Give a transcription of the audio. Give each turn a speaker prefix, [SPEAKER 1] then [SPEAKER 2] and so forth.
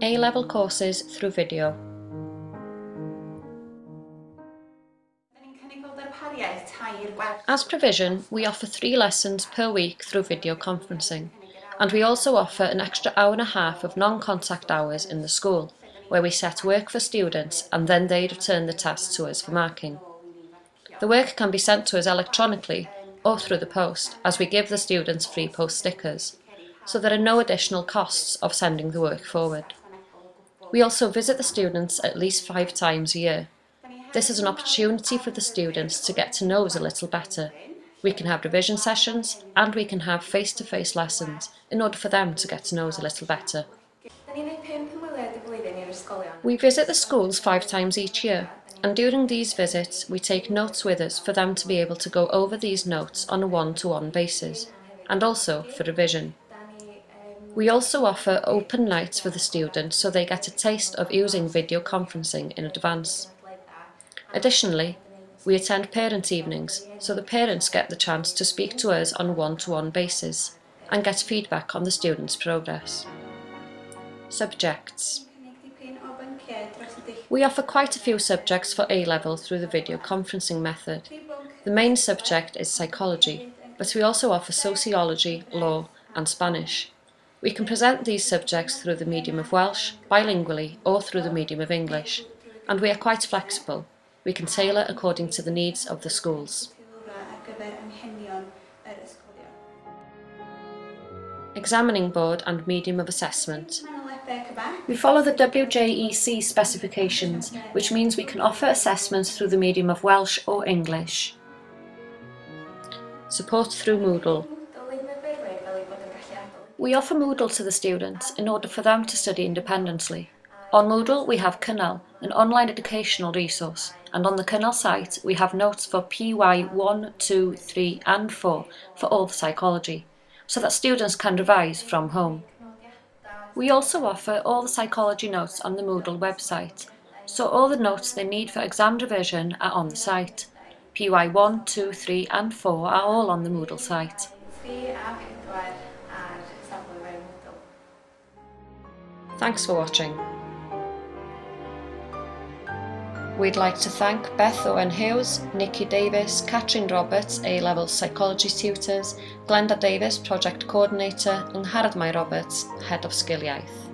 [SPEAKER 1] A-level courses through video. As provision, we offer 3 lessons per week through video conferencing, and we also offer an extra hour and a half of non-contact hours in the school, where we set work for students and then they return the task to us for marking. The work can be sent to us electronically or through the post, as we give the students free post stickers, so there are no additional costs of sending the work forward. We also visit the students at least 5 times a year. This is an opportunity for the students to get to know us a little better. We can have revision sessions and we can have face-to-face lessons in order for them to get to know us a little better. We visit the schools 5 times each year, and during these visits we take notes with us for them to be able to go over these notes on a one-to-one basis, and also for revision. We also offer open nights for the students so they get a taste of using video conferencing in advance. Additionally, we attend parent evenings, so the parents get the chance to speak to us on a one-to-one basis and get feedback on the students' progress. Subjects. We offer quite a few subjects for A-level through the video conferencing method. The main subject is psychology, but we also offer sociology, law and Spanish. We can present these subjects through the medium of Welsh, bilingually or through the medium of English, and we are quite flexible. We can tailor according to the needs of the schools. Examining board and medium of assessment. We follow the WJEC specifications, which means we can offer assessments through the medium of Welsh or English. Support through Moodle. We offer Moodle to the students in order for them to study independently. On Moodle we have Cynnal, an online educational resource, and on the Cynnal site we have notes for PY 1, 2, 3 and 4 for all the psychology, so that students can revise from home. We also offer all the psychology notes on the Moodle website, so all the notes they need for exam revision are on the site. PY 1, 2, 3 and 4 are all on the Moodle site. Thanks for watching. We'd like to thank Bethan Lloyd-Owen-Hughes, Nikki Davies, Catrin Roberts, A-level psychology tutors, Glenda Davies, project coordinator, and Harad Roberts, head of Sgiliaith.